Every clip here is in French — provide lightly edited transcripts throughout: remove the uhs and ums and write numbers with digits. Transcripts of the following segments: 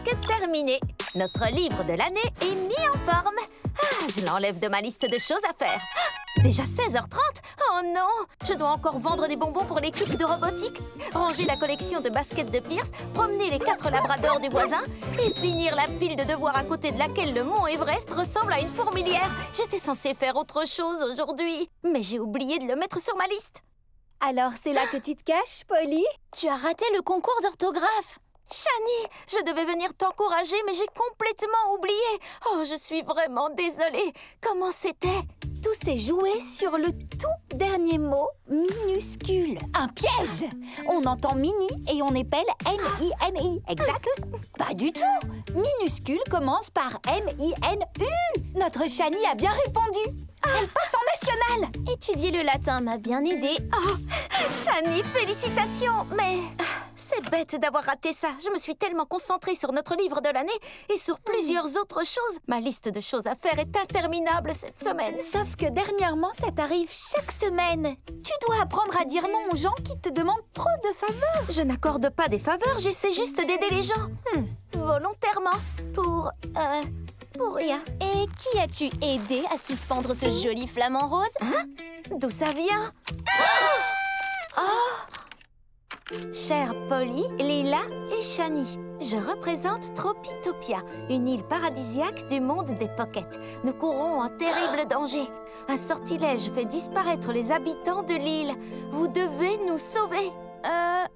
presque terminé. Notre livre de l'année est mis en forme. Ah, je l'enlève de ma liste de choses à faire. Déjà 16h30? Oh non! Je dois encore vendre des bonbons pour l'équipe de robotique, ranger la collection de baskets de Pierce, promener les 4 labradors du voisin et finir la pile de devoirs à côté de laquelle le mont Everest ressemble à une fourmilière. J'étais censée faire autre chose aujourd'hui, mais j'ai oublié de le mettre sur ma liste. Alors, c'est là que tu te caches, Polly? Tu as raté le concours d'orthographe. Shani, je devais venir t'encourager, mais j'ai complètement oublié. Oh, je suis vraiment désolée. Comment c'était? Tout s'est joué sur le tout dernier mot, minuscule. Un piège! On entend mini et on épelle M-I-N-I, exact? Pas du tout! Minuscule commence par M-I-N-U! Notre Shani a bien répondu. Elle passe en national! Étudier le latin m'a bien aidée. Oh, Shani, félicitations! Mais c'est bête d'avoir raté ça. Je me suis tellement concentrée sur notre livre de l'année et sur plusieurs autres choses. Ma liste de choses à faire est interminable cette semaine. Sauf que dernièrement, ça t'arrive chaque semaine. Tu dois apprendre à dire non aux gens qui te demandent trop de faveurs. Je n'accorde pas des faveurs, j'essaie juste d'aider les gens. Volontairement. Pour rien. Et qui as-tu aidé à suspendre ce joli flamant rose? Hein? D'où ça vient? Oh! Chère Polly, Lila et Shani, je représente Tropitopia, une île paradisiaque du monde des Pockets. Nous courons en terrible danger. Un sortilège fait disparaître les habitants de l'île. Vous devez nous sauver.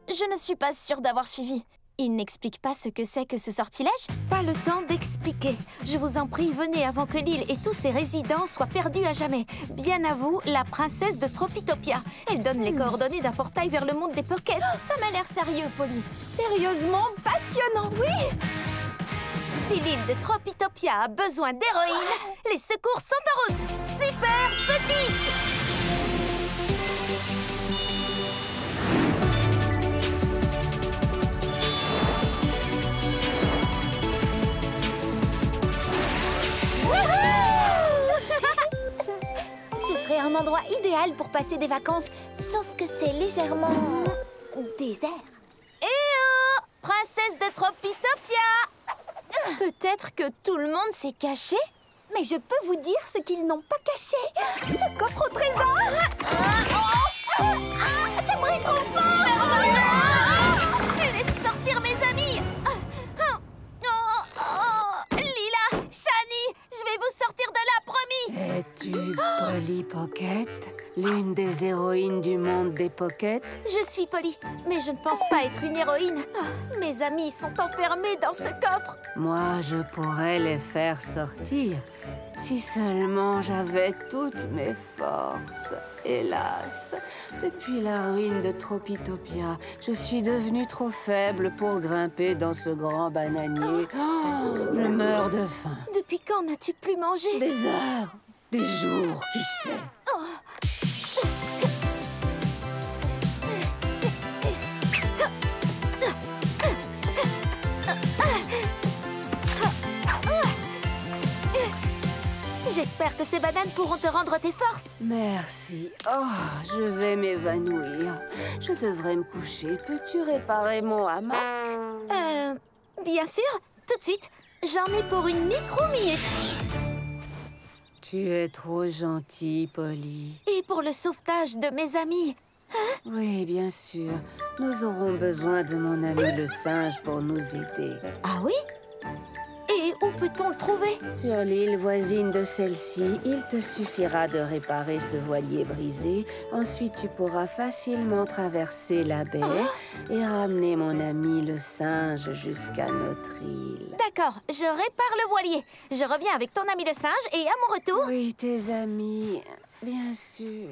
Je ne suis pas sûre d'avoir suivi. Il n'explique pas ce que c'est que ce sortilège? Pas le temps d'expliquer. Je vous en prie, venez avant que l'île et tous ses résidents soient perdus à jamais. Bien à vous, la princesse de Tropitopia. Elle donne les coordonnées d'un portail vers le monde des Pockets. Ça m'a l'air sérieux, Polly. Sérieusement passionnant, oui! Si l'île de Tropitopia a besoin d'héroïnes, les secours sont en route. Super Petite! Ce serait un endroit idéal pour passer des vacances, sauf que c'est légèrement désert. Eh oh! Princesse de Tropitopia! Peut-être que tout le monde s'est caché? Mais je peux vous dire ce qu'ils n'ont pas caché. Ce coffre au trésor! Ça brille trop fort! Laisse sortir mes amis! Lila, Shani, je vais vous sortir de là, promis! Es-tu Polly Pocket, l'une des héroïnes du monde des Pockets? Je suis Polly, mais je ne pense pas être une héroïne. Mes amis sont enfermés dans ce coffre. Moi, je pourrais les faire sortir, si seulement j'avais toutes mes forces. Hélas, depuis la ruine de Tropitopia, je suis devenue trop faible pour grimper dans ce grand bananier. Oh, je meurs de faim. Depuis quand n'as-tu plus mangé? Des heures, des jours, qui sait? J'espère que ces bananes pourront te rendre tes forces. Merci. Oh, je vais m'évanouir. Je devrais me coucher. Peux-tu réparer mon hamac? Bien sûr, tout de suite. J'en ai pour une micro-minute. Tu es trop gentille, Polly. Et pour le sauvetage de mes amis. Oui, bien sûr. Nous aurons besoin de mon ami le singe pour nous aider. Ah oui? Et où peut-on le trouver? Sur l'île voisine de celle-ci, il te suffira de réparer ce voilier brisé. Ensuite, tu pourras facilement traverser la baie et ramener mon ami le singe jusqu'à notre île. D'accord, je répare le voilier. Je reviens avec ton ami le singe et à mon retour... Oui, tes amis, bien sûr.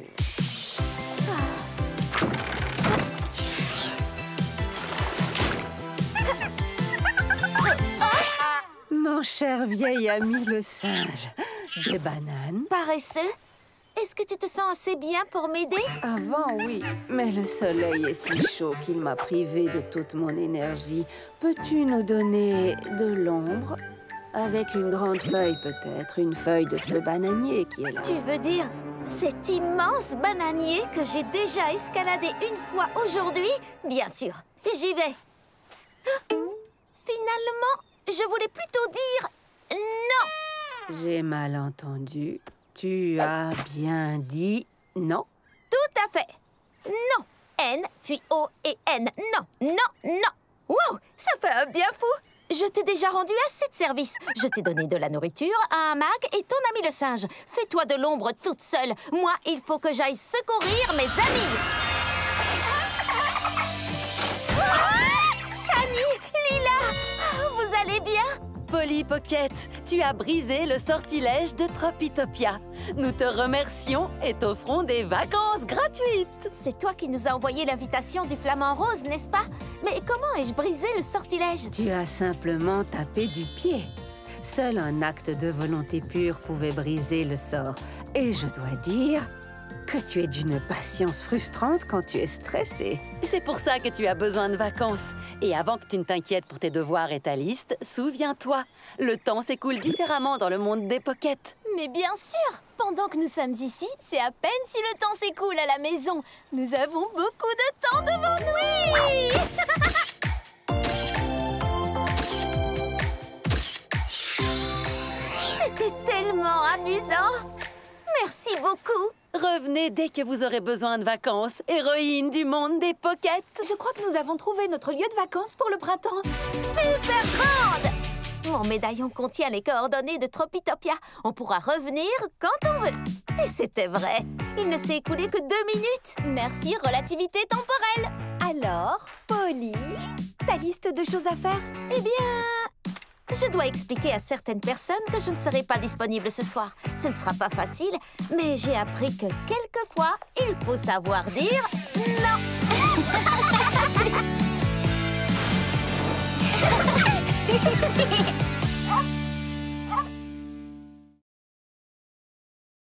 Mon cher vieil ami le singe, des bananes? Paresseux? Est-ce que tu te sens assez bien pour m'aider? Avant, oui, mais le soleil est si chaud qu'il m'a privé de toute mon énergie. Peux-tu nous donner de l'ombre? Avec une grande feuille, peut-être, une feuille de ce bananier qui est là. Tu veux dire cet immense bananier que j'ai déjà escaladé une fois aujourd'hui? Bien sûr, j'y vais. Finalement, je voulais plutôt dire non. J'ai mal entendu. Tu as bien dit non? Tout à fait. Non. N, puis O et N. Non, non, non. Wow, ça fait un bien fou. Je t'ai déjà rendu assez de service. Je t'ai donné de la nourriture, un mag et ton ami le singe. Fais-toi de l'ombre toute seule. Moi, il faut que j'aille secourir mes amis. Shani, Lila, vous allez bien? Polly Pocket, tu as brisé le sortilège de Tropitopia. Nous te remercions et t'offrons des vacances gratuites. C'est toi qui nous as envoyé l'invitation du flamant rose, n'est-ce pas? Mais comment ai-je brisé le sortilège? Tu as simplement tapé du pied. Seul un acte de volonté pure pouvait briser le sort. Et je dois dire que tu es d'une patience frustrante quand tu es stressée. C'est pour ça que tu as besoin de vacances. Et avant que tu ne t'inquiètes pour tes devoirs et ta liste, souviens-toi, le temps s'écoule différemment dans le monde des pockets. Mais bien sûr! Pendant que nous sommes ici, c'est à peine si le temps s'écoule à la maison. Nous avons beaucoup de temps devant nous! Oui! C'était tellement amusant! Merci beaucoup! Revenez dès que vous aurez besoin de vacances, héroïne du monde des pockets. Je crois que nous avons trouvé notre lieu de vacances pour le printemps. Super grande! Mon médaillon contient les coordonnées de Tropitopia. On pourra revenir quand on veut. Et c'était vrai. Il ne s'est écoulé que 2 minutes. Merci, relativité temporelle. Alors, Polly, ta liste de choses à faire? Eh bien, je dois expliquer à certaines personnes que je ne serai pas disponible ce soir. Ce ne sera pas facile, mais j'ai appris que quelquefois, il faut savoir dire non.